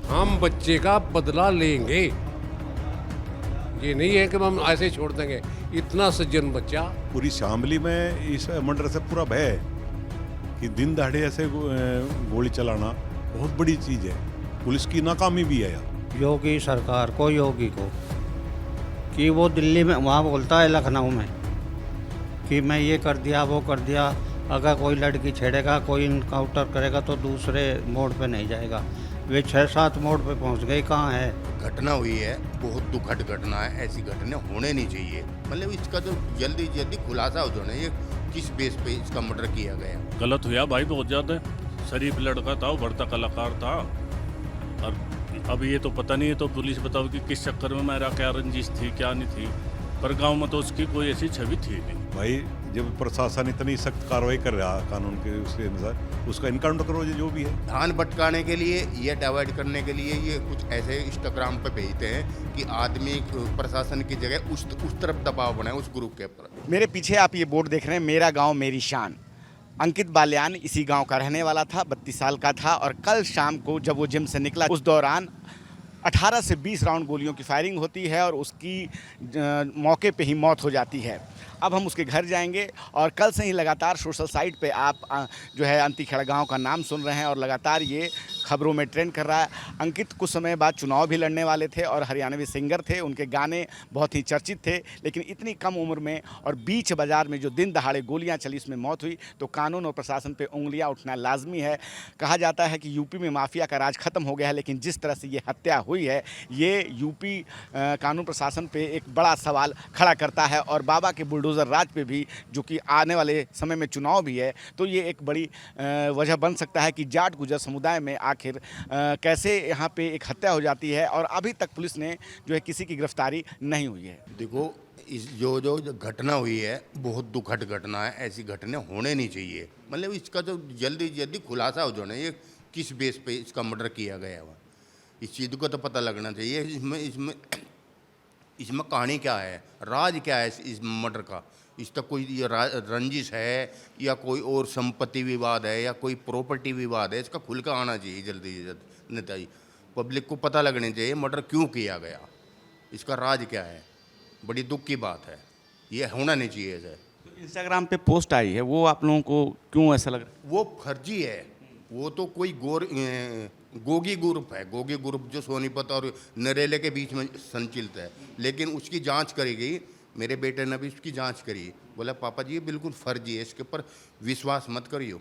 हम बच्चे का बदला लेंगे। ये नहीं है कि हम ऐसे ही छोड़ देंगे। इतना सज्जन बच्चा। पूरी शामली में इस मर्डर से पूरा भय है कि दिन दहाड़े ऐसे गोली चलाना बहुत बड़ी चीज़ है। पुलिस की नाकामी भी है यार। योगी सरकार को, योगी को, कि वो दिल्ली में वहाँ बोलता है लखनऊ में कि मैं ये कर दिया वो कर दिया। अगर कोई लड़की छेड़ेगा, कोई इनकाउंटर करेगा तो दूसरे मोड़ पे नहीं जाएगा। वे 6-7 मोड़ पे पहुँच गए, कहाँ है। घटना हुई है, बहुत दुखद घटना है। ऐसी घटना होने नहीं चाहिए। मतलब इसका जो जल्दी जल्दी खुलासा हो जाना, ये किस बेस पे इसका मर्डर किया गया। गलत हुआ भाई, बहुत ज़्यादा। शरीफ लड़का था, वो बढ़ता कलाकार था। और अब ये तो पता नहीं है, तो पुलिस बताओ कि किस चक्कर में मेरा क्या रंजिश थी क्या नहीं थी, पर गांव में तो उसकी कोई ऐसी छवि थी नहीं। भाई जब प्रशासन इतनी सख्त कार्रवाई कर रहा है कानून के उसके अनुसार, उसका इनकाउंटर करो जो भी है। धान भटकाने के लिए या डिवाइड करने के लिए ये कुछ ऐसे इंस्टाग्राम पे भेजते हैं कि आदमी प्रशासन की जगह उस तरफ दबाव बनाए उस ग्रुप के ऊपर। मेरे पीछे आप ये बोर्ड देख रहे हैं, मेरा गांव मेरी शान। अंकित बाल्यान इसी गांव का रहने वाला था, 32 साल का था। और कल शाम को जब वो जिम से निकला, उस दौरान 18 से 20 राउंड गोलियों की फायरिंग होती है और उसकी मौके पे ही मौत हो जाती है। अब हम उसके घर जाएंगे और कल से ही लगातार सोशल साइट पे आप जो है अंतिखेड़ा गांव का नाम सुन रहे हैं और लगातार ये खबरों में ट्रेंड कर रहा है। अंकित कुछ समय बाद चुनाव भी लड़ने वाले थे और हरियाणवी सिंगर थे, उनके गाने बहुत ही चर्चित थे। लेकिन इतनी कम उम्र में और बीच बाजार में जो दिन दहाड़े गोलियां चली, उसमें मौत हुई, तो कानून और प्रशासन पे उंगलियां उठना लाजमी है। कहा जाता है कि यूपी में माफिया का राज खत्म हो गया है, लेकिन जिस तरह से ये हत्या हुई है, ये यूपी कानून प्रशासन पे एक बड़ा सवाल खड़ा करता है। और बाबा के बुलडोज़र राज पे भी, जो कि आने वाले समय में चुनाव भी है, तो ये एक बड़ी वजह बन सकता है कि जाट गुजर समुदाय में आखिर कैसे यहाँ पे एक हत्या हो जाती है और अभी तक पुलिस ने जो है किसी की गिरफ्तारी नहीं हुई है। देखो, इस जो घटना हुई है बहुत दुखद घटना है। ऐसी घटना होने नहीं चाहिए। मतलब इसका जो जल्दी जल्दी खुलासा हो जाना, ये किस बेस पे इसका मर्डर किया गया हुआ, इस चीज़ को तो पता लगना चाहिए। इसमें इसमें इसमें कहानी क्या है, राज क्या है इस मर्डर का। इसका कोई ये रंजिश है या कोई और संपत्ति विवाद है या कोई प्रॉपर्टी विवाद है, इसका खुल कर आना चाहिए जल्दी से जल्द। नेताजी पब्लिक को पता लगना चाहिए मर्डर क्यों किया गया, इसका राज क्या है। बड़ी दुख की बात है, ये होना नहीं चाहिए ऐसे। इंस्टाग्राम पे पोस्ट आई है, वो आप लोगों को क्यों ऐसा लग रहा है? वो फर्जी है। वो तो कोई गोगी ग्रुप है, गोगी ग्रुप जो सोनीपत और नरेले के बीच में संचालित है। लेकिन उसकी जांच करी गई, मेरे बेटे ने भी उसकी जांच करी। बोला पापा जी ये बिल्कुल फर्जी है, इसके ऊपर विश्वास मत करियो।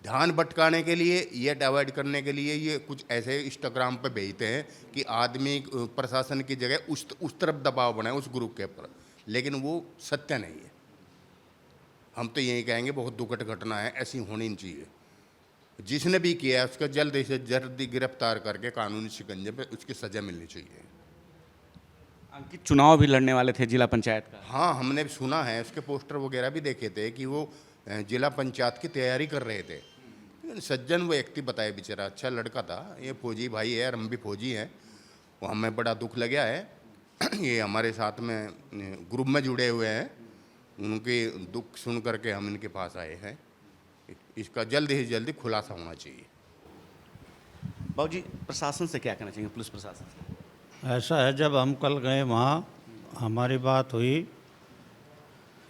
ध्यान भटकाने के लिए या डिवाइड करने के लिए ये कुछ ऐसे इंस्टाग्राम पे भेजते हैं कि आदमी प्रशासन की जगह उस तरफ दबाव बनाए उस ग्रुप के ऊपर। लेकिन वो सत्य नहीं है। हम तो यही कहेंगे बहुत दुखद घटना है, ऐसी होनी नहीं चाहिए। जिसने भी किया है उसका जल्द से जल्द गिरफ्तार करके कानूनी शिकंजे पे उसकी सजा मिलनी चाहिए। अंकित चुनाव भी लड़ने वाले थे जिला पंचायत का। हाँ, हमने भी सुना है, उसके पोस्टर वगैरह भी देखे थे कि वो जिला पंचायत की तैयारी कर रहे थे। सज्जन व्यक्ति बताए, बेचारा अच्छा लड़का था। ये फौजी भाई है, हम भी फौजी हैं। वो हमें बड़ा दुख लगा है। ये हमारे साथ में ग्रुप में जुड़े हुए हैं, उनके दुख सुन करके हम इनके पास आए हैं। इसका जल्द ही जल्दी खुलासा होना चाहिए। बाबू जी, प्रशासन से क्या कहना चाहिए, पुलिस प्रशासन से? ऐसा है, जब हम कल गए वहाँ, हमारी बात हुई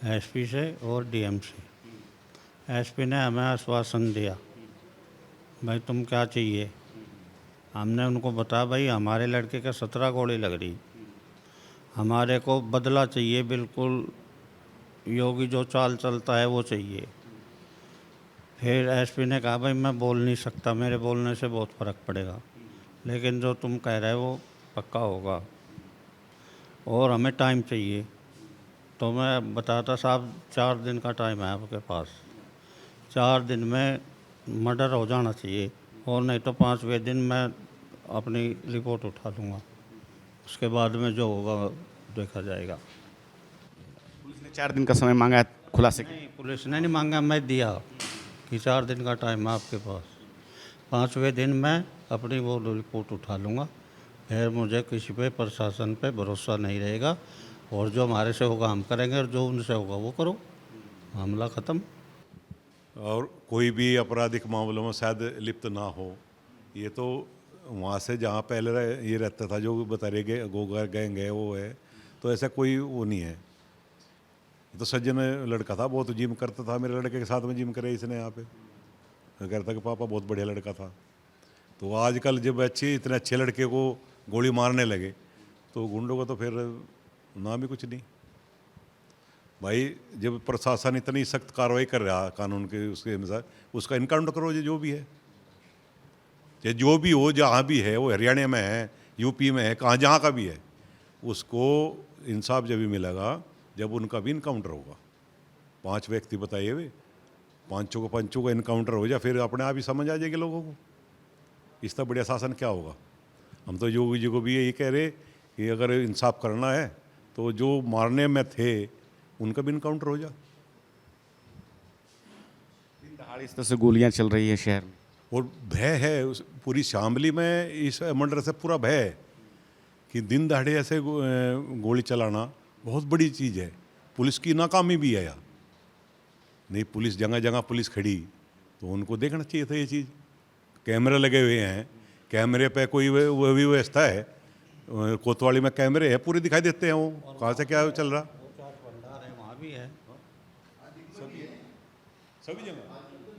एसपी से और डीएम से। एसपी ने हमें आश्वासन दिया, भाई तुम क्या चाहिए। हमने उनको बताया भाई हमारे लड़के के 17 गोली लग रही, हमारे को बदला चाहिए, बिल्कुल योगी जो चाल चलता है वो चाहिए। फिर एसपी ने कहा भाई मैं बोल नहीं सकता, मेरे बोलने से बहुत फ़र्क पड़ेगा, लेकिन जो तुम कह रहे हो वो पक्का होगा और हमें टाइम चाहिए। तो मैं बताता साहब 4 दिन का टाइम है आपके पास, 4 दिन में मर्डर हो जाना चाहिए, और नहीं तो 5वें दिन मैं अपनी रिपोर्ट उठा लूँगा, उसके बाद में जो होगा देखा जाएगा। पुलिस ने 4 दिन का समय मांगा है खुलासे के? नहीं, पुलिस ने नहीं मांगा, मैं दिया कि 4 दिन का टाइम है आपके पास, 5वें दिन मैं अपनी वो रिपोर्ट उठा लूँगा। फिर मुझे किसी पे प्रशासन पे भरोसा नहीं रहेगा, और जो हमारे से होगा हम करेंगे और जो उनसे होगा वो करो, मामला ख़त्म। और कोई भी आपराधिक मामलों में शायद लिप्त ना हो, ये तो वहाँ से जहाँ पहले ये रहता था जो बता रहे गोगर गैंग है वो है, तो ऐसा कोई वो नहीं है। ये तो सज्जन लड़का था, बहुत जिम करता था, मेरे लड़के के साथ में जिम करे इसने यहाँ पे। कहता कि पापा बहुत बढ़िया लड़का था। तो आजकल जब इतने अच्छे लड़के को गोली मारने लगे तो गुंडों को तो फिर नाम ही कुछ नहीं। भाई जब प्रशासन इतनी सख्त कार्रवाई कर रहा कानून के उसके अनुसार, उसका इनकाउंटर करो जो भी है, चाहे जो भी हो, जहाँ भी है, वो हरियाणा में है, यूपी में है, कहाँ जहाँ का भी है, उसको इंसाफ जब भी मिलेगा जब उनका भी इनकाउंटर होगा। 5 व्यक्ति बताइए वे, पांचों का इनकाउंटर हो जाए, फिर अपने आप ही समझ आ जाएगी लोगों को इसका बढ़िया शासन क्या होगा। हम तो योगी जी को भी यही कह रहे कि अगर इंसाफ करना है तो जो मारने में थे उनका भी इनकाउंटर हो जाए। दिन दहाड़े इस तरह से गोलियां चल रही है शहर में, और भय है पूरी शामली में, इस मंडल से पूरा भय है कि दिन दहाड़े ऐसे गोली चलाना बहुत बड़ी चीज़ है। पुलिस की नाकामी भी है यार। नहीं, पुलिस जगह जगह पुलिस खड़ी, तो उनको देखना चाहिए था ये चीज़। कैमरे लगे हुए हैं, कैमरे पे कोई वो भी व्यवस्था है, कोतवाली में कैमरे हैं, पूरे दिखाई देते हैं वो कहाँ से क्या चल रहा। भंडार है वहाँ भी है, सभी जगह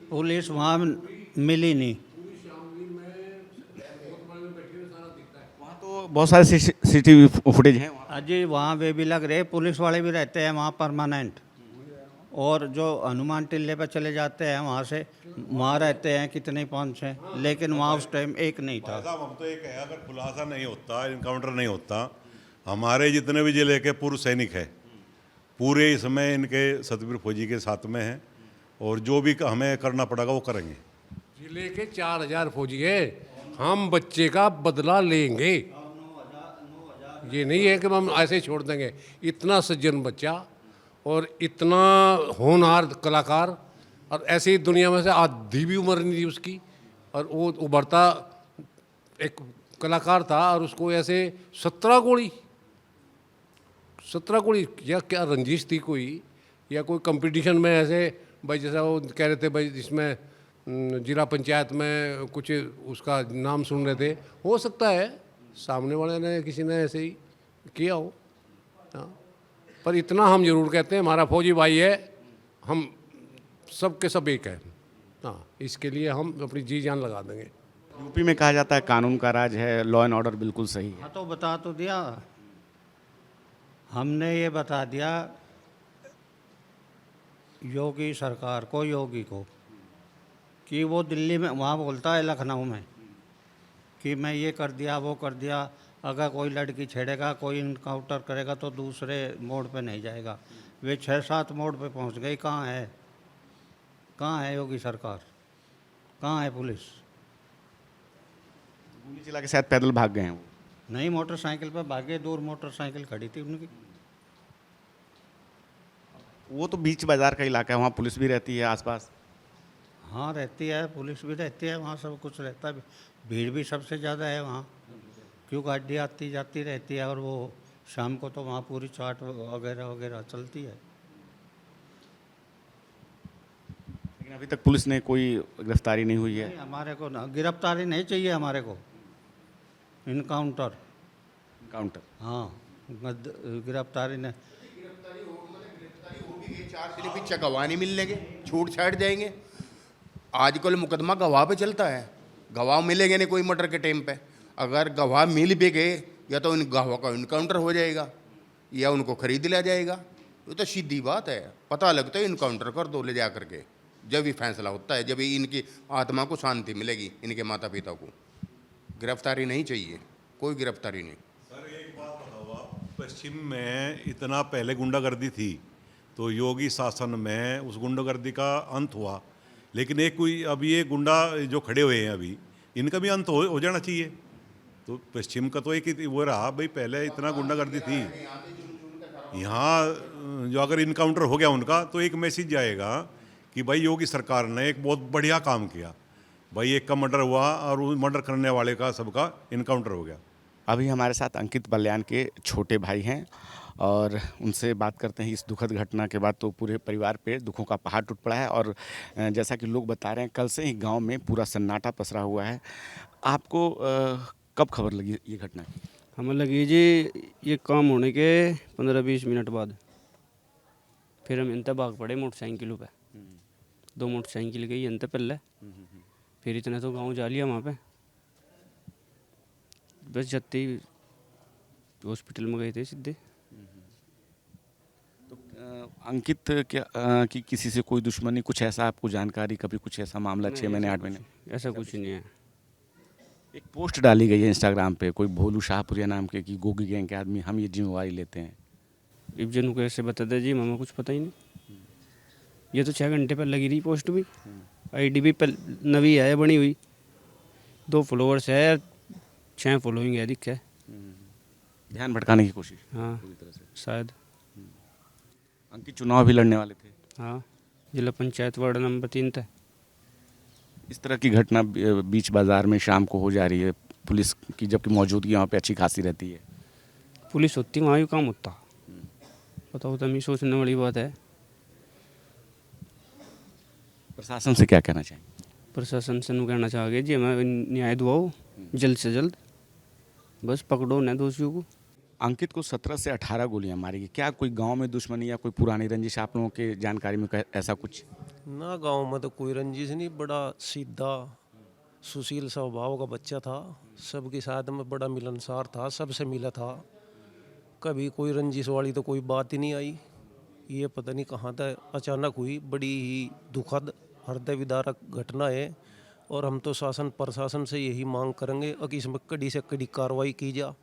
पुलिस वहाँ मिली नहीं। वहाँ तो बहुत सारे सीसीटीवी फुटेज हैं वहाँ। अजी वहाँ वे भी लग रहे, पुलिस वाले भी रहते हैं वहाँ परमानेंट, और जो हनुमान टिल्ले पर चले जाते हैं वहाँ से वहाँ रहते हैं कितने 5-6, लेकिन वहाँ उस टाइम एक नहीं था। साहब हम तो एक है, अगर खुलासा नहीं होता, इनकाउंटर नहीं होता, हमारे जितने भी जिले के पूर्व सैनिक हैं पूरे इसमें इनके सतबीर फौजी के साथ में हैं, और जो भी हमें करना पड़ेगा वो करेंगे। जिले के 4000 फौजी है, हम बच्चे का बदला लेंगे। ये नहीं है कि हम ऐसे ही छोड़ देंगे। इतना सज्जन बच्चा और इतना होनहार कलाकार, और ऐसी दुनिया में से आधी भी उम्र नहीं थी उसकी, और वो उभरता एक कलाकार था, और उसको ऐसे 17 गोली या क्या रंजिश थी कोई, या कोई कंपटीशन में ऐसे भाई, जैसा वो कह रहे थे भाई जिसमें जिला पंचायत में कुछ उसका नाम सुन रहे थे, हो सकता है सामने वाले ने किसी ने ऐसे ही किया हो। हाँ, पर इतना हम जरूर कहते हैं हमारा फौजी भाई है, हम सब के सब एक है। हाँ, इसके लिए हम अपनी जी जान लगा देंगे। यूपी में कहा जाता है कानून का राज है, लॉ एंड ऑर्डर बिल्कुल सही है। हाँ तो बता तो दिया, हमने ये बता दिया योगी सरकार को, योगी को, कि वो दिल्ली में वहाँ बोलता है लखनऊ में कि मैं ये कर दिया वो कर दिया, अगर कोई लड़की छेड़ेगा, कोई इनकाउंटर करेगा तो दूसरे मोड़ पे नहीं जाएगा। वे 6-7 मोड़ पे पहुँच गई। कहाँ है योगी सरकार, कहाँ है पुलिस? गोली चला के शायद पैदल भाग गए हैं वो। नहीं, मोटरसाइकिल पे भागे, दूर मोटरसाइकिल खड़ी थी उनकी। वो तो बीच बाजार का इलाका है, वहाँ पुलिस भी रहती है आसपास। हाँ रहती है, पुलिस भी रहती है वहाँ, सब कुछ रहता है, भीड़ भी सबसे ज़्यादा है वहाँ, क्यों गाड़ी आती जाती रहती है, और वो शाम को तो वहाँ पूरी चाट वगैरह वगैरह चलती है। लेकिन अभी तक पुलिस ने कोई गिरफ्तारी नहीं हुई है। नहीं, हमारे को ना गिरफ्तारी नहीं चाहिए, हमारे को इनकाउंटर। हाँ, गिरफ्तारी ने 4 दिन पीछे गवाह नहीं मिलेंगे, छूट छाट जाएंगे। आजकल मुकदमा गवाह पे चलता है, गवाह मिलेंगे नहीं कोई मर्डर के टाइम पे। अगर गवाह मिल भी गए, या तो उन गवाह का इनकाउंटर हो जाएगा या उनको खरीद लिया जाएगा। ये तो सीधी बात है, पता लगता है इनकाउंटर कर दो ले जा करके, जब ही फैसला होता है, जब ही इनकी आत्मा को शांति मिलेगी, इनके माता पिता को। गिरफ्तारी नहीं चाहिए, कोई गिरफ्तारी नहीं। सर एक बात बताओ आप, पश्चिम में इतना पहले गुंडागर्दी थी, तो योगी शासन में उस गुंडागर्दी का अंत हुआ, लेकिन एक कोई अभी ये गुंडा जो खड़े हुए हैं अभी, इनका भी अंत हो जाना चाहिए। तो पश्चिम का तो एक ही वो रहा भाई, पहले इतना गुंडागर्दी थी, यहाँ जो अगर इनकाउंटर हो गया उनका, तो एक मैसेज जाएगा कि भाई योगी सरकार ने एक बहुत बढ़िया काम किया, भाई एक का मर्डर हुआ और उस मर्डर करने वाले का सबका इनकाउंटर हो गया। अभी हमारे साथ अंकित बाल्यान के छोटे भाई हैं और उनसे बात करते हैं। इस दुखद घटना के बाद तो पूरे परिवार पे दुखों का पहाड़ टूट पड़ा है, और जैसा कि लोग बता रहे हैं, कल से ही गांव में पूरा सन्नाटा पसरा हुआ है। आपको कब खबर लगी ये घटना की? हमें लगी जी ये काम होने के 15-20 मिनट बाद। फिर हम इनते भाग पड़े मोटरसाइकिलों पे। 2 मोटरसाइकिल गई इनते पहले। फिर इतने तो गांव जा लिया वहाँ पे। बस जत्ते ही हॉस्पिटल में गए थे सीधे। तो अंकित क्या कि किसी से कोई दुश्मनी, कुछ ऐसा आपको जानकारी, कभी कुछ ऐसा मामला 6 महीने 8 महीने? ऐसा कुछ नहीं है। एक पोस्ट डाली गई है इंस्टाग्राम पे कोई भोलू शाहपुरिया नाम के कि गोगी गैंग के आदमी हम ये जिम्मेवारी लेते हैं। इब्जन को ऐसे बता दे जी, मामा कुछ पता ही नहीं। ये तो 6 घंटे पर लगी रही पोस्ट भी। आईडी भी नवी है बनी हुई। 2 फॉलोअर्स है, 6 फॉलोइंग है दिखे। ध्यान भटकाने की कोशिश हाँ पूरी तरह से। शायद। अंकित चुनाव भी लड़ने वाले थे। हाँ जिला पंचायत वार्ड नंबर 3 था। इस तरह की घटना बीच बाजार में शाम को हो जा रही है, पुलिस की जबकि मौजूदगी वहाँ पे अच्छी खासी रहती है। पुलिस होती वहाँ ही काम होता। बताओ तो हमें सोचने वाली बात है। प्रशासन से क्या कहना चाहिए? प्रशासन से नु कहना चाहोगे जी हमें न्याय दिवाओ जल्द से जल्द। बस पकड़ो न दोषियों को। अंकित को 17 से 18 गोलियां मारी गई। क्या कोई गांव में दुश्मनी या कोई पुरानी रंजिश आप लोगों के जानकारी में ऐसा कुछ? ना गांव में तो कोई रंजिश नहीं, बड़ा सीधा सुशील स्वभाव का बच्चा था। सबके साथ में बड़ा मिलनसार था, सबसे मिला था। कभी कोई रंजिश वाली तो कोई बात ही नहीं आई। ये पता नहीं कहाँ तक अचानक हुई, बड़ी ही दुखद हृदय विदारक घटना है। और हम तो शासन प्रशासन से यही मांग करेंगे कि इसमें कड़ी से कड़ी कार्रवाई की जा।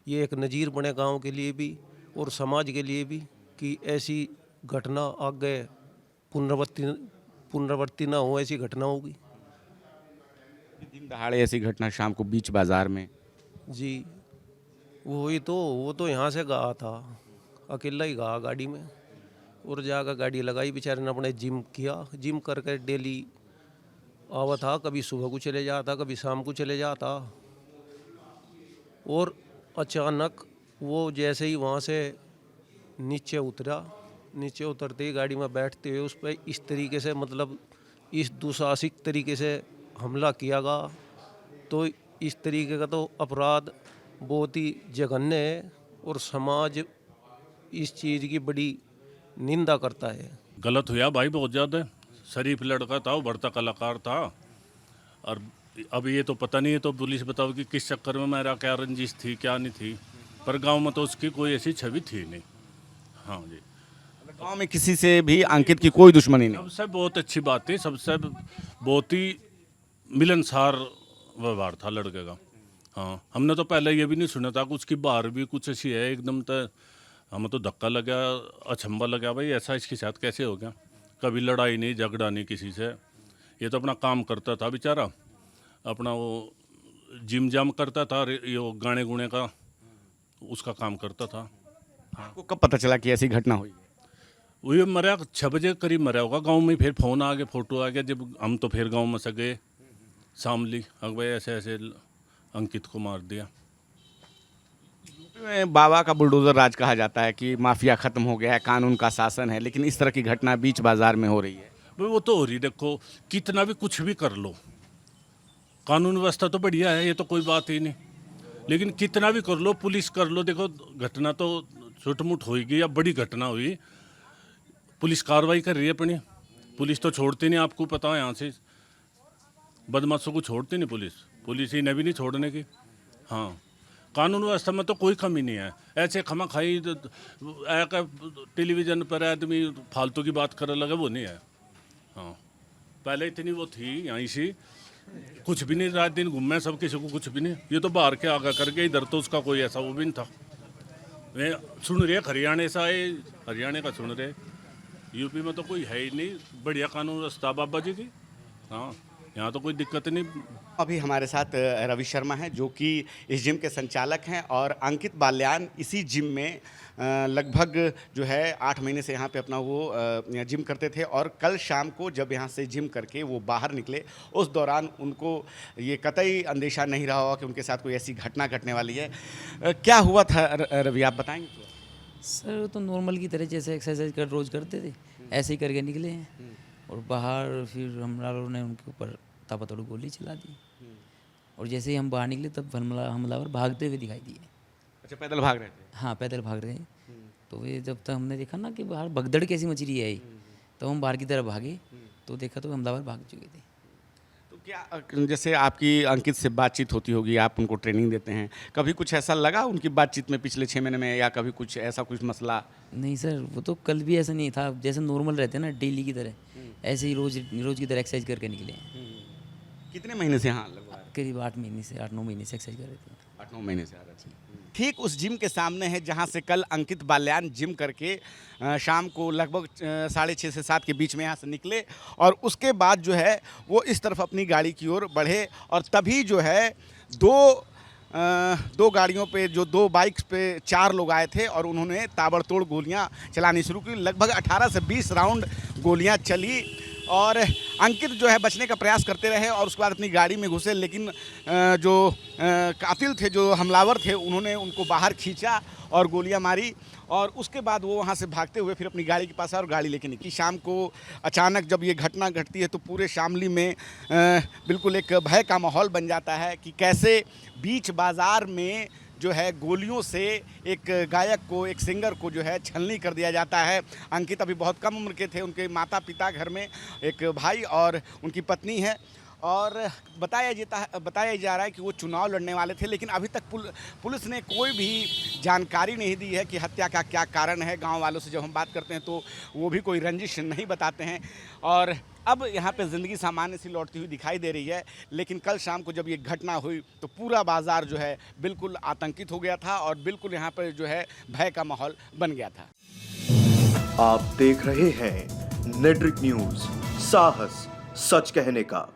ये एक नज़ीर बने गांव के लिए भी और समाज के लिए भी कि ऐसी घटना आगे पुनरावृत्ति ना हो, ऐसी घटना होगी। दिन दहाड़े ऐसी घटना शाम को बीच बाजार में? जी वो तो यहाँ से गया था, अकेला ही गया गाड़ी में और जाकर गाड़ी लगाई। बेचारे ने अपने जिम किया, जिम करके डेली आवा था। कभी सुबह को चले जाता, कभी शाम को चले जाता। और अचानक वो जैसे ही वहाँ से नीचे उतरा, नीचे उतरते ही गाड़ी में बैठते हुए उस पर इस तरीके से मतलब इस दुसाहसिक तरीके से हमला किया गया। तो इस तरीके का तो अपराध बहुत ही जघन्य है और समाज इस चीज़ की बड़ी निंदा करता है। गलत हुआ भाई बहुत ज़्यादा। शरीफ लड़का था, वो बढ़ता कलाकार था। और अब ये तो पता नहीं है, तो पुलिस बताओ कि किस चक्कर में मेरा क्या रंजिश थी क्या नहीं थी। पर गांव में तो उसकी कोई ऐसी छवि थी नहीं। हाँ जी, गांव में किसी से भी अंकित की कोई दुश्मनी नहीं? सबसे बहुत अच्छी बात थी, सबसे बहुत ही मिलनसार व्यवहार था लड़के का। हाँ, हमने तो पहले ये भी नहीं सुना था कि उसकी बाहर भी कुछ ऐसी है। एकदम तो हमें तो धक्का लगा, अचंभा लगा, भाई ऐसा इसके साथ कैसे हो गया। कभी लड़ाई नहीं, झगड़ा नहीं किसी से। ये तो अपना काम करता था बेचारा, अपना वो जिम जाम करता था, ये गाने गुने का उसका काम करता था। आपको कब पता चला कि ऐसी घटना हुई? वही मरा 6 बजे करीब मरा होगा। गांव में फिर फोन आ गया, फोटो आ गया। जब हम तो फिर गांव में से गए, शामली भाई ऐसे ऐसे अंकित को मार दिया। बाबा का बुलडोजर राज कहा जाता है कि माफिया खत्म हो गया है, कानून का शासन है, लेकिन इस तरह की घटना बीच बाजार में हो रही है। भाई वो तो हो रही, देखो कितना भी कुछ भी कर लो, कानून व्यवस्था तो बढ़िया है, ये तो कोई बात ही नहीं। लेकिन कितना भी कर लो, पुलिस कर लो, देखो घटना तो छोट-मोट होगी या बड़ी घटना हुई, पुलिस कार्रवाई कर रही है अपनी। पुलिस तो छोड़ती नहीं, आपको पता है। यहाँ से बदमाशों को छोड़ती नहीं पुलिस, पुलिस ही ने भी नहीं छोड़ने की। हाँ, कानून व्यवस्था में तो कोई कमी नहीं है। ऐसे खमा खाई टेलीविजन पर आदमी फालतू की बात करने लगे, वो नहीं है। हाँ, पहले इतनी वो थी यहाँ से, कुछ भी नहीं, रात दिन घूमे सब, किसी को कुछ भी नहीं। ये तो बाहर के आगा करके, इधर तो उसका कोई ऐसा वो भी नहीं था। वे सुन रहे हरियाणा से आए, हरियाणा का सुन रहे, यूपी में तो कोई है ही नहीं। बढ़िया कानून व्यवस्था बाबा जी की। हाँ, यहाँ तो कोई दिक्कत नहीं। अभी हमारे साथ रवि शर्मा हैं जो कि इस जिम के संचालक हैं और अंकित बाल्यान इसी जिम में लगभग जो है 8 महीने से यहाँ पे अपना वो जिम करते थे। और कल शाम को जब यहाँ से जिम करके वो बाहर निकले, उस दौरान उनको ये कतई अंदेशा नहीं रहा होगा कि उनके साथ कोई ऐसी घटना घटने वाली है। क्या हुआ था रवि, आप बताएंगे? सर तो नॉर्मल की तरह जैसे एक्सरसाइज कर रोज़ करते थे ऐसे ही करके निकले हैं और बाहर फिर हम लोगों ने उनके ऊपर ताबड़तोड़ गोली चला दी। और जैसे ही हम बाहर निकले तब हमलावर भागते हुए दिखाई दिए। अच्छा, पैदल भाग रहे थे। हाँ, पैदल भाग रहे हैं। तो ये जब तक हमने देखा ना कि बाहर भगदड़ कैसी मच रही है ये, तो हम बाहर की तरफ भागे तो देखा तो हमलावर भाग चुके थे। तो क्या जैसे आपकी अंकित से बातचीत होती होगी, आप उनको ट्रेनिंग देते हैं, कभी कुछ ऐसा लगा उनकी बातचीत में पिछले 6 महीने में, या कभी कुछ ऐसा कुछ मसला? नहीं सर, वो तो कल भी ऐसा नहीं था, जैसे नॉर्मल रहते हैं ना डेली की तरह, ऐसे ही रोज की तरह एक्सरसाइज करके निकले हैं। कितने महीने से? हाँ, लगभग करीब 8 महीने से 8-9 महीने से एक्सरसाइज कर रहे थे। 8-9 महीने से आ रहा है। ठीक उस जिम के सामने है जहाँ से कल अंकित बाल्यान जिम करके शाम को लगभग 6:30 से 7 के बीच में यहाँ से निकले, और उसके बाद जो है वो इस तरफ अपनी गाड़ी की ओर बढ़े, और तभी जो है दो गाड़ियों पे, जो 2 बाइक्स पे 4 लोग आए थे, और उन्होंने ताबड़तोड़ गोलियां चलानी शुरू की। लगभग 18 से 20 राउंड गोलियां चली, और अंकित जो है बचने का प्रयास करते रहे और उसके बाद अपनी गाड़ी में घुसे, लेकिन जो कातिल थे, जो हमलावर थे, उन्होंने उनको बाहर खींचा और गोलियां मारी, और उसके बाद वो वहाँ से भागते हुए फिर अपनी गाड़ी के पास आए और गाड़ी लेके निकली। शाम को अचानक जब ये घटना घटती है तो पूरे शामली में बिल्कुल एक भय का माहौल बन जाता है कि कैसे बीच बाज़ार में जो है गोलियों से एक गायक को, एक सिंगर को जो है छलनी कर दिया जाता है। अंकित अभी बहुत कम उम्र के थे, उनके माता पिता घर में, एक भाई और उनकी पत्नी है, और बताया जा रहा है कि वो चुनाव लड़ने वाले थे, लेकिन अभी तक पुलिस ने कोई भी जानकारी नहीं दी है कि हत्या का क्या कारण है। गांव वालों से जब हम बात करते हैं तो वो भी कोई रंजिश नहीं बताते हैं, और अब यहाँ पे ज़िंदगी सामान्य सी लौटती हुई दिखाई दे रही है। लेकिन कल शाम को जब ये घटना हुई तो पूरा बाज़ार जो है बिल्कुल आतंकित हो गया था, और बिल्कुल यहाँ पर जो है भय का माहौल बन गया था। आप देख रहे हैं नेटरिक न्यूज़, साहस सच कहने का।